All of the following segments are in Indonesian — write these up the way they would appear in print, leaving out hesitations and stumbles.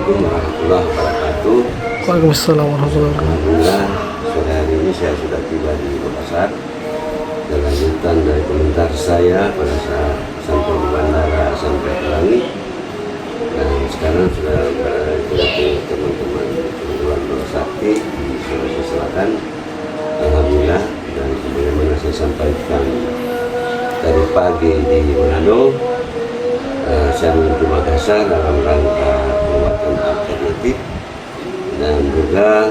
Assalamualaikum warahmatullahi wabarakatuh. Waalaikumsalam warahmatullahi wabarakatuh. Alhamdulillah, sore hari ini saya sudah tiba di Makassar. Dan lanjutan dari komentar saya pada saat sampai di bandara sampai Pelangi. Dan sekarang sudah berada di teman-teman Perguruan Nurul Sakti di Sulawesi Selatan. Alhamdulillah, dan sebagaimana saya sampaikan tadi pagi di Manado, saya menuju Makassar dalam rangka pembuatan alternatif dan juga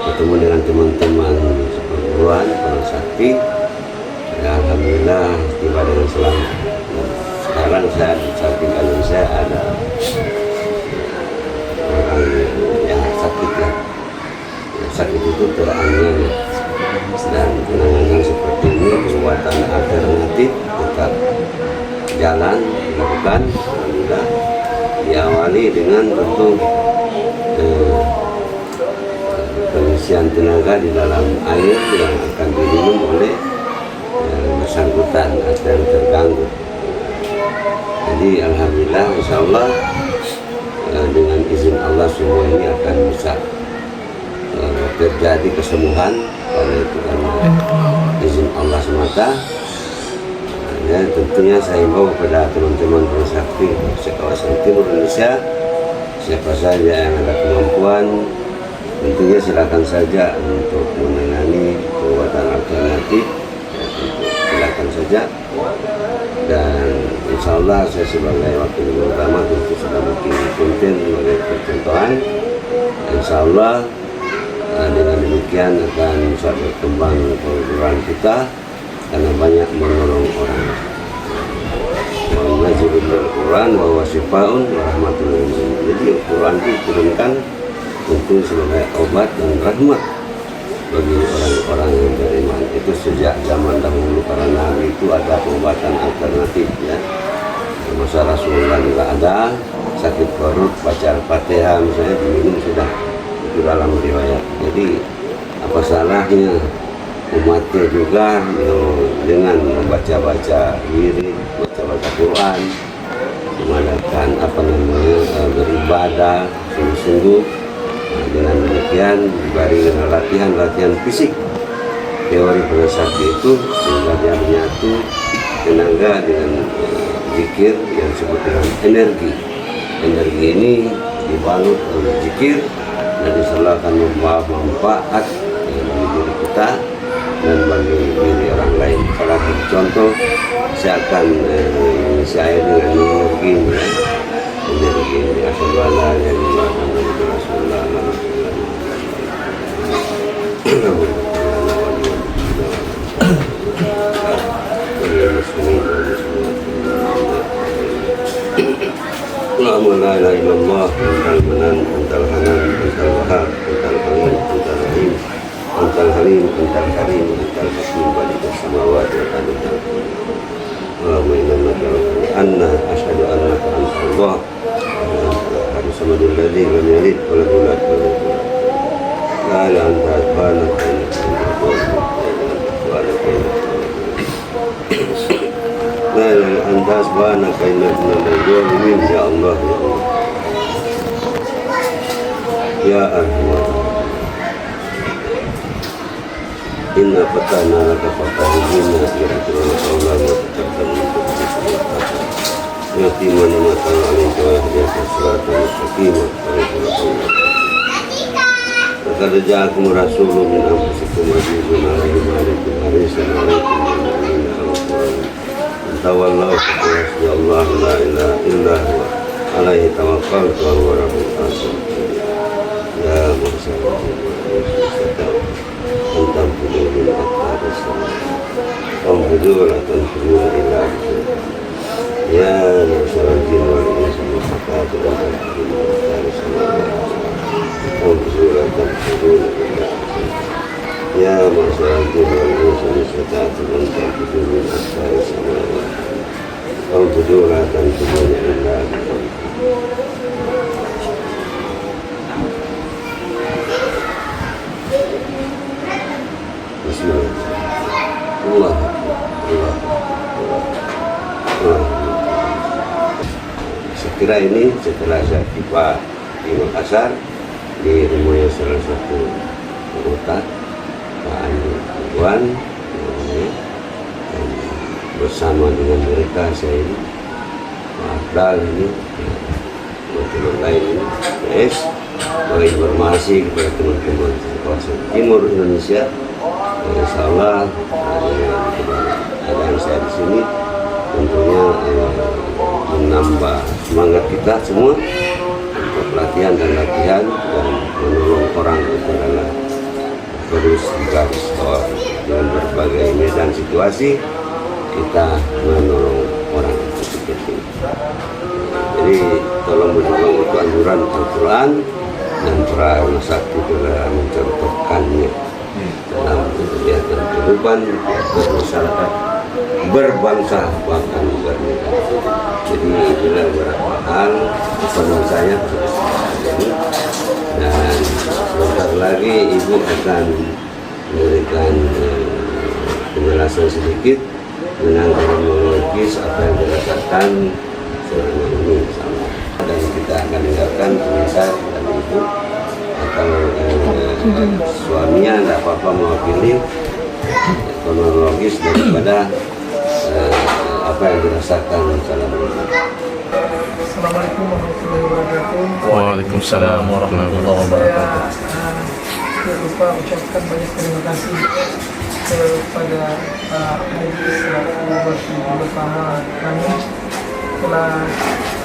bertemu dengan teman-teman perguruan Nurul Sakti. Ya, alhamdulillah tiba dengan selamat. Dan sekarang saya di samping kanan saya ada orang yang sakit ya. Sakit itu teraniaya, dan penanganan seperti ini pembuatan alternatif tetap jalan dilakukan. Alhamdulillah diawali dengan tentu pengisian tenaga di dalam air yang akan diminum oleh bersangkutan atau yang terganggu. Jadi alhamdulillah, insya Allah dengan izin Allah semua ini akan bisa terjadi kesembuhan pada itu karena izin Allah semata. Ya, tentunya saya himbau kepada teman-teman Nurul Sakti sekawasan timur Indonesia, siapa saja yang ada kemampuan tentunya silakan saja untuk menangani pembuatan alternatif. Ya, silakan saja, dan insya Allah saya sebagai wakil guru utama tentu sudah bikin konten sebagai percontohan. Insya Allah dengan demikian akan bisa berkembang perguruan kita karena banyak menolong orang. Wa nazilul Quran wa wasifaun rahmatul. Jadi Al-Quran itu diturunkan untuk sebagai obat dan rahmat bagi orang-orang yang beriman. Itu sejak zaman dahulu para nabi itu ada pengobatan alternatif ya. Masa Rasulullah juga ada sakit perut baca Al-Fatihah misalnya diminum sudah, itu dalam riwayat. Jadi apa salahnya umatnya juga dengan membaca-baca wirid, baca-baca Quran, mengadakan beribadah sungguh-sungguh. Dengan demikian diberi latihan fisik. Teori filsafat itu sehingga dia menyatu tenaga dengan zikir yang disebut dengan energi. Energi ini dibalut oleh zikir dan insya akan membawa manfaat bagi diri kita dan bagi diri orang lain. Salah satu contoh, saya akan mengisi air dengan energi ini. Energi ini asal bala yang dilakukan oleh Rasulullah. Allahumma la ilaha illallah antal manan antal hanan antal wahab antal halim antal rahim antal halim antal karim antal hakim badikas samawati wa ta'ala. Allahumma inna nad'uka anna asyhadu annaka anta Allah harus samadul ladzi lam yalid wa lam yulad wa lam yakul la ilaha anta subhanaka inni kuntu la ilaha anta subhanaka inni kuntu minadh-dhalimin. Ya Allah, ya Allah, ya Arhamar inna fatahna laka fatahan mubina yaghfir laka Allah ma taqaddama min dhanbika yaqiman ma ta'alayka wa yahdika siratan mustaqima laqad ja'akum rasulun min anfusikum azizun 'alayhi ma 'anittum harisun 'alaykum bil mu'minina ra'ufur rahim tawallahu ya Allah la ilaha illa huwa alaihi tawakkaltu wa huwa rabbul arsyil ya masyaallah tentang peduli atas Om Hudul atau Hudul ilah ya masalah jiwa ini sama kata tentang Hudul atas Om Hudul atau Hudul ilah ya masalah jiwa ini sama kata tentang Hudul atas Om Hudul atau Hudul ilah. kira ini setelah saya tiba di Makassar, di rumahnya salah satu anggota Pak Andi Ridwan, dan bersama dengan mereka saya ini Pak Abdal ini, teman-teman lain ini, bagi informasi kepada teman-teman kawasan timur Indonesia. Insya Allah dengan saya di sini tentunya menambah semangat kita semua untuk latihan dan menolong orang itu adalah terus garis bawah dengan berbagai medan situasi kita menolong orang itu seperti itu. Jadi tolong menolong itu anjuran Al-Quran dan para rumah sakit juga mencontohkannya dalam kegiatan kehidupan bermasyarakat, berbangsa bahkan bernegara. Jadi itulah beberapa hal pesan saya ini, dan sebentar lagi Ibu akan memberikan penjelasan sedikit tentang kronologis apa yang dirasakan selama ini sama. Dan kita akan dengarkan pemirsa dan Ibu atau suaminya tidak apa-apa mewakili kronologis daripada apa yang dirasakan selama ini. Assalamualaikum warahmatullahi wabarakatuh. Waalaikumsalam warahmatullahi wabarakatuh. Saya lupa ucapkan banyak terima kasih kepada Pak Haji selaku wakil bersama kami telah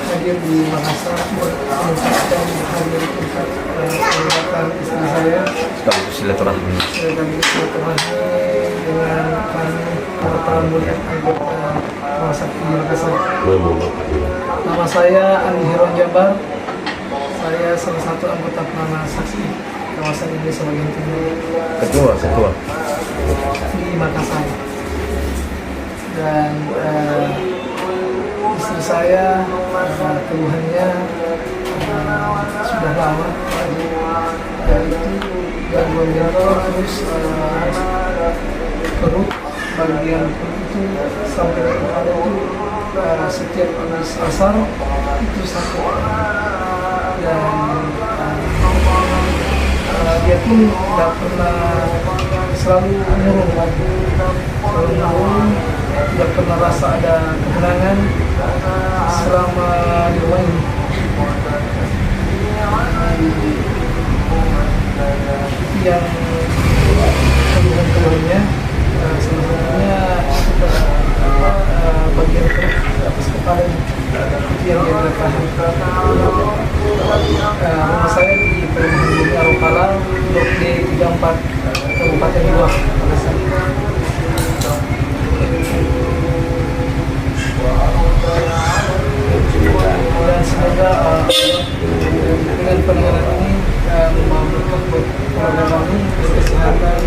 hadir di Makassar mengucapkan hadir untuk pengobatan istri saya. Sekaligus silaturahmi. Sekaligus silaturahmi dengan kami para murid anggota rumah sakit di Makassar. Nama saya Andi Heron Jabar. Saya salah satu anggota pelaksana saksi kawasan Indonesia bagian timur Ketua. di Makassar. Dan istri saya keluhannya sudah lama, yaitu gangguan jantung, terus perut, bagian perut itu sampai ada itu setiap habis asar itu sakit, dan dia pun tidak pernah, selalu menurun, tidak pernah rasa ada ketenangan selama di rumah ini. Itu yang keluhan-keluhannya, salah satunya bagian perut atas kepala itu yang dia rasakan. Rumah saya di Perumahan Bumi Arokala, Blok D34, Kabupaten Luar, Makassar. Dan semoga dengan pendengaran ini memberikan buat keluarga kami kesehatan,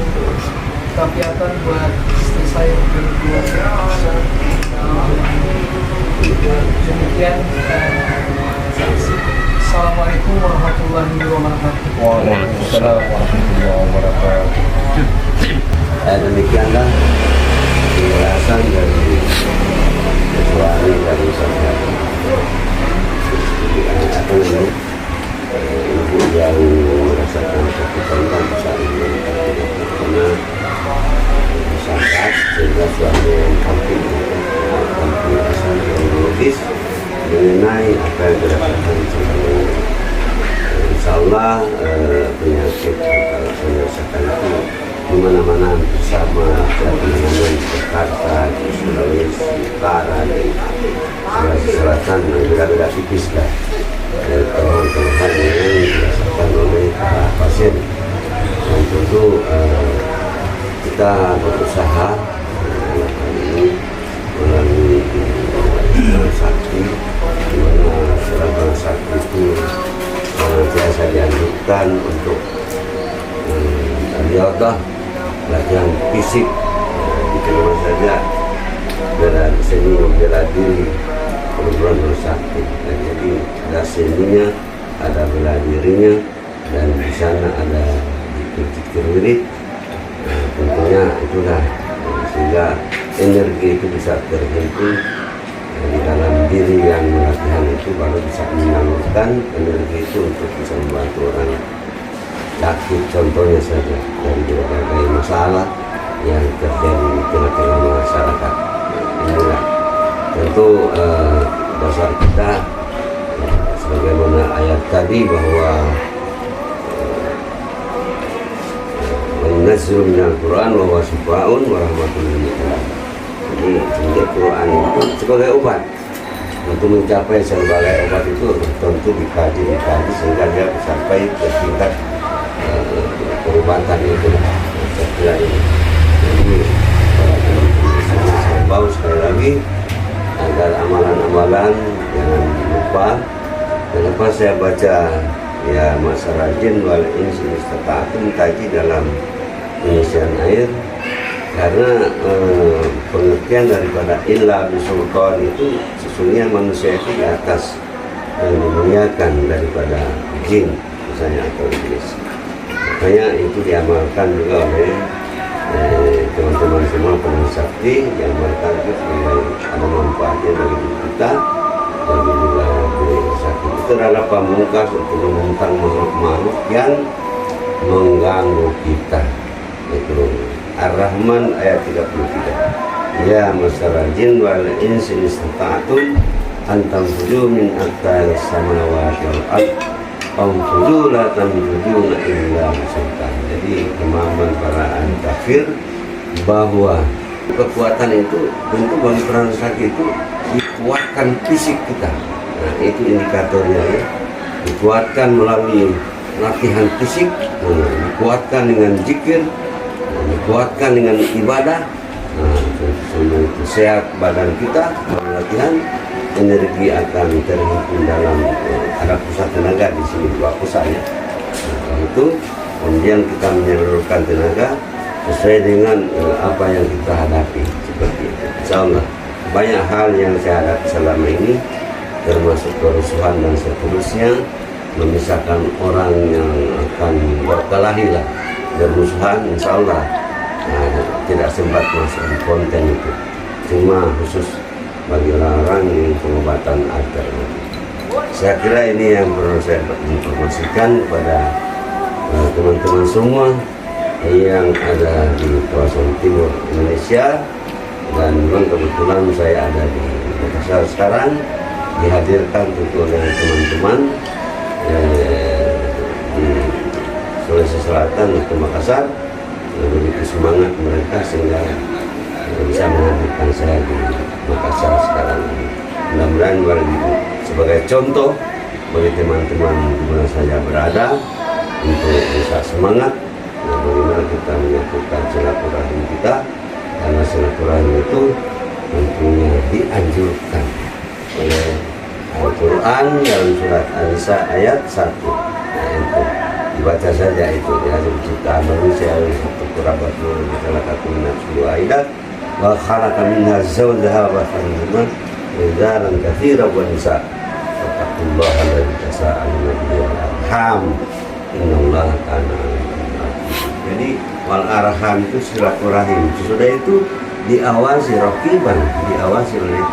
keapiatan buat istri saya dan keluarga. Demikian. Assalamualaikum warahmatullahi wabarakatuh. Waalaikumsalam warahmatullahi wabarakatuh. Demikianlah penjelasan dari suami dari saya. Ibu yang merasakan kesulitan saat ini karena sangat sehingga suami yang kampung asal kronologis mengenai apa yang dirasakan selama ini. Insya Allah penyakit kalau menyelesaikan itu di mana-mana bersama penanganan di Jakarta, di Sulawesi Utara, di Sulawesi Selatan, beda-beda tipis lah. Keluhan-keluhan yang dirasakan oleh para pasien. Dan tentu kita berusaha ini melalui sakti, di mana seorang sakti itu biasa dianjurkan untuk riyadhah, latihan fisik, di rumah saja bela seni membela diri, kemudian bersakti. Dan jadi ada seninya, ada bela dirinya, dan di sana ada zikir wirid. Tentunya itulah sehingga energi itu bisa terhimpun di dalam diri yang latihan itu baru bisa menyalurkan energi itu untuk bisa membantu orang sakit, contohnya saja dari berbagai masalah yang terjadi di tengah-tengah masyarakat. Inilah tentu dasar kita sebagaimana ayat tadi bahwa Nazrul minal Quran wa huwa shifaa'un wa rahmatun lil mu'minin. Jadi sehingga Quran itu sebagai obat. Untuk mencapai sebagai obat itu tentu dikaji sehingga dia sampai ke tingkat perubatan itu. Saya kira ini. Jadi saya bau sekali lagi agar amalan-amalan jangan lupa. Kenapa saya baca ya masalah jin wal insi istata'tum kaji dalam pengisian air, karena pengertian daripada illa bisultan itu sesungguhnya manusia itu di atas yang dimuliakan daripada jin misalnya atau iblis. Makanya itu diamalkan juga oleh teman-teman semua penuh sakti, diamalkan itu sebagai ada manfaatnya bagi diri kita, bagi juga diri sakti. Itu adalah pamungkas untuk menentang makhluk-makhluk yang mengganggu kita. Itu Ar-Rahman ayat 33. Ya masyarakat jin wal insi istata'tum antam fuju min aqtaris samawati wal ard amfuju la tamfujuna illa bisultan. Jadi pemahaman para ahli kafir bahwa kekuatan itu tentu bagi peran sakit itu dikuatkan fisik kita. Nah, itu indikatornya ya. Dikuatkan melalui latihan fisik, dikuatkan dengan zikir, dikuatkan dengan ibadah. Nah, sehat badan kita, latihan energi akan terhimpun dalam ada pusat tenaga di sini, dua pusat ya. Nah, itu kemudian kita menyalurkan tenaga sesuai dengan apa yang kita hadapi seperti itu. Insyaallah banyak hal yang saya hadapi selama ini, termasuk kerusuhan dan seterusnya, memisahkan orang yang akan berkelahi lah, bermusuhan, insyaallah tidak sempat masuk di konten itu, cuma khusus bagi orang-orang yang pengobatan alternatif. Saya kira ini yang perlu saya informasikan kepada teman-teman semua yang ada di kawasan timur Indonesia, dan memang kebetulan saya ada di Makassar sekarang, dihadirkan tentu oleh teman-teman di Sulawesi Selatan atau Makassar. Begitu semangat mereka sehingga bisa menghadirkan saya di Makassar sekarang ini. Mudah-mudahan sebagai contoh bagi teman-teman di mana saya berada untuk bisa semangat bagaimana kita menyatukan silaturahim kita, karena silaturahim itu tentunya dianjurkan oleh Al-Quran dalam surat An-Nisa ayat 1. Nah, itu dibaca saja itu ya, ciptaan manusia satu kurabat nurul khalaqakum min nafsin wahidah wa khalaqa minha zawjaha wa minhuma rijalan katsiran wa nisaa wattaqullaha alladzi tasaaluna bihi wal arham innallaha kana 'alaikum raqiba. Jadi wal arham itu silaturahim, sudah itu diawasi raqiban, diawasi oleh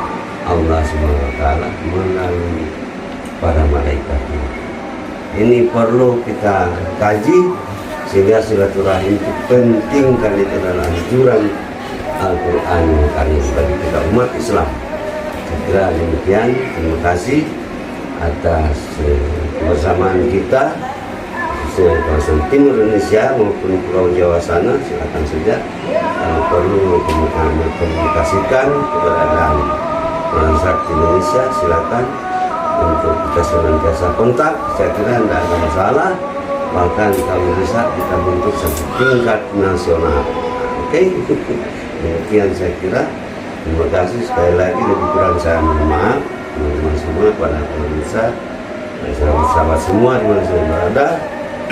Allah Subhanahu wa taala melalui para malaikatnya. Ini perlu kita kaji sehingga silaturahim itu penting, karena itu adalah anjuran Al-Quran Karim bagi kita umat Islam. Saya kira demikian. Terima kasih atas kebersamaan kita di kawasan timur Indonesia maupun Pulau Jawa sana. Silakan saja kalau perlu komunikasikan keberadaan Peran Sakti Indonesia, silakan untuk kita senantiasa kontak. Saya kira tidak ada masalah, bahkan kalau bisa kita bentuk satu tingkat nasional. Oke, demikian saya kira. Terima kasih sekali lagi, lebih kurang saya mohon maaf teman-teman semua, pada pemirsa dan sahabat semua di mana saya berada.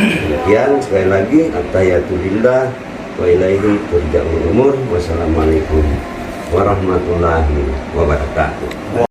Demikian sekali lagi, at-tahiyatulillah wa ilaihi turja'ul umur. Wassalamualaikum warahmatullahi wabarakatuh.